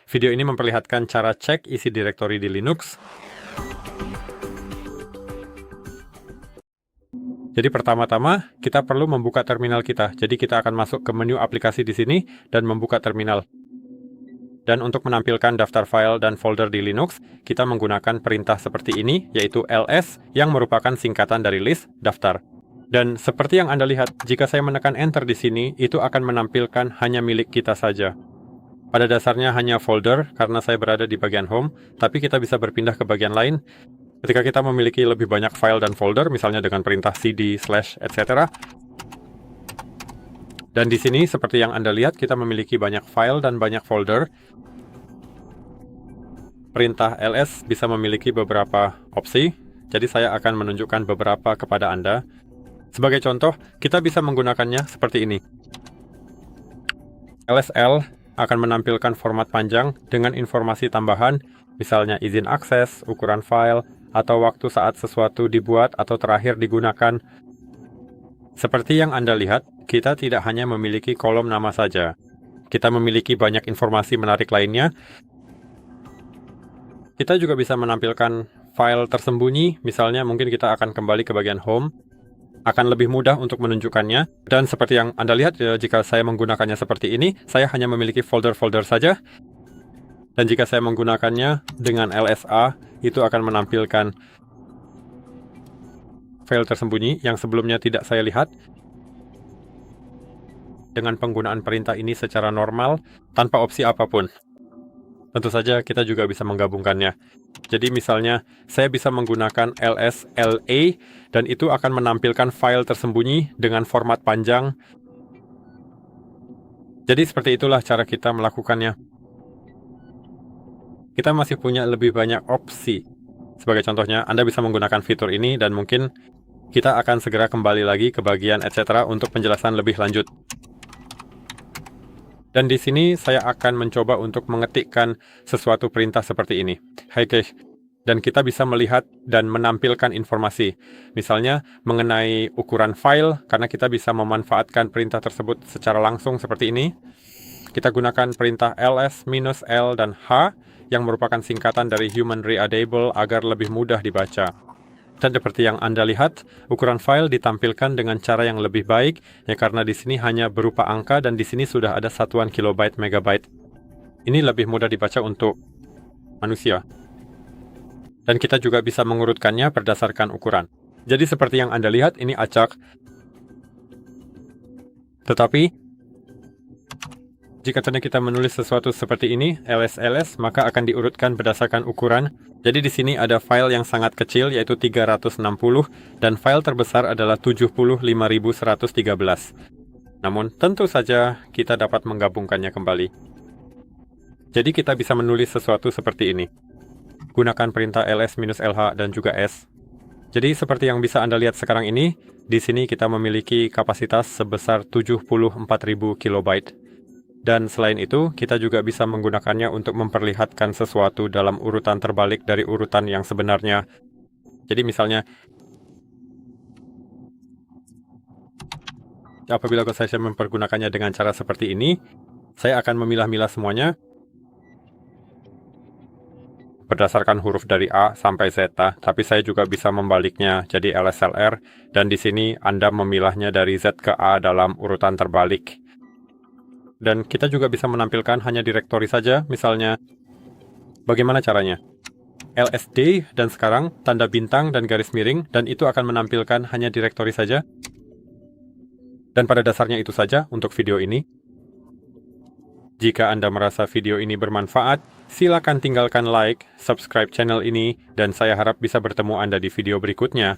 Video ini memperlihatkan cara cek isi direktori di Linux. Jadi pertama-tama, kita perlu membuka terminal kita. Jadi kita akan masuk ke menu aplikasi di sini dan membuka terminal. Dan untuk menampilkan daftar file dan folder di Linux, kita menggunakan perintah seperti ini, yaitu ls, yang merupakan singkatan dari list, daftar. Dan seperti yang Anda lihat, jika saya menekan Enter di sini, itu akan menampilkan hanya milik kita saja. Pada dasarnya hanya folder, karena saya berada di bagian home, tapi kita bisa berpindah ke bagian lain. Ketika kita memiliki lebih banyak file dan folder, misalnya dengan perintah cd, / etc. Dan di sini, seperti yang Anda lihat, kita memiliki banyak file dan banyak folder. Perintah ls bisa memiliki beberapa opsi, jadi saya akan menunjukkan beberapa kepada Anda. Sebagai contoh, kita bisa menggunakannya seperti ini. lsl akan menampilkan format panjang dengan informasi tambahan, misalnya izin akses, ukuran file, atau waktu saat sesuatu dibuat atau terakhir digunakan. Seperti yang Anda lihat, kita tidak hanya memiliki kolom nama saja. Kita memiliki banyak informasi menarik lainnya. Kita juga bisa menampilkan file tersembunyi, misalnya mungkin kita akan kembali ke bagian home. Akan lebih mudah untuk menunjukkannya. Dan seperti yang Anda lihat, jika saya menggunakannya seperti ini, saya hanya memiliki folder-folder saja. Dan jika saya menggunakannya dengan LSA, itu akan menampilkan file tersembunyi yang sebelumnya tidak saya lihat. Dengan penggunaan perintah ini secara normal, tanpa opsi apapun. Tentu saja kita juga bisa menggabungkannya. Jadi misalnya, saya bisa menggunakan lsla, dan itu akan menampilkan file tersembunyi dengan format panjang. Jadi seperti itulah cara kita melakukannya. Kita masih punya lebih banyak opsi. Sebagai contohnya, Anda bisa menggunakan fitur ini dan mungkin kita akan segera kembali lagi ke bagian etc. untuk penjelasan lebih lanjut. Dan di sini saya akan mencoba untuk mengetikkan sesuatu perintah seperti ini. Hai guys. Dan kita bisa melihat dan menampilkan informasi. Misalnya mengenai ukuran file, karena kita bisa memanfaatkan perintah tersebut secara langsung seperti ini. Kita gunakan perintah ls-l dan h, yang merupakan singkatan dari Human Readable agar lebih mudah dibaca. Dan seperti yang Anda lihat, ukuran file ditampilkan dengan cara yang lebih baik, ya karena di sini hanya berupa angka dan di sini sudah ada satuan kilobyte megabyte. Ini lebih mudah dibaca untuk manusia. Dan kita juga bisa mengurutkannya berdasarkan ukuran. Jadi seperti yang Anda lihat, ini acak. Tetapi jika kita menulis sesuatu seperti ini, ls, maka akan diurutkan berdasarkan ukuran. Jadi di sini ada file yang sangat kecil, yaitu 360, dan file terbesar adalah 75.113. Namun, tentu saja kita dapat menggabungkannya kembali. Jadi kita bisa menulis sesuatu seperti ini. Gunakan perintah ls-lh dan juga s. Jadi seperti yang bisa Anda lihat sekarang ini, di sini kita memiliki kapasitas sebesar 74.000 kilobyte. Dan selain itu, kita juga bisa menggunakannya untuk memperlihatkan sesuatu dalam urutan terbalik dari urutan yang sebenarnya. Jadi misalnya, apabila saya mempergunakannya dengan cara seperti ini, saya akan memilah-milah semuanya berdasarkan huruf dari A sampai Z, tapi saya juga bisa membaliknya jadi LSLR, dan di sini Anda memilahnya dari Z ke A dalam urutan terbalik. Dan kita juga bisa menampilkan hanya direktori saja, misalnya, bagaimana caranya? LSD, dan sekarang tanda bintang dan garis miring, dan itu akan menampilkan hanya direktori saja. Dan pada dasarnya itu saja untuk video ini. Jika Anda merasa video ini bermanfaat, silakan tinggalkan like, subscribe channel ini, dan saya harap bisa bertemu Anda di video berikutnya.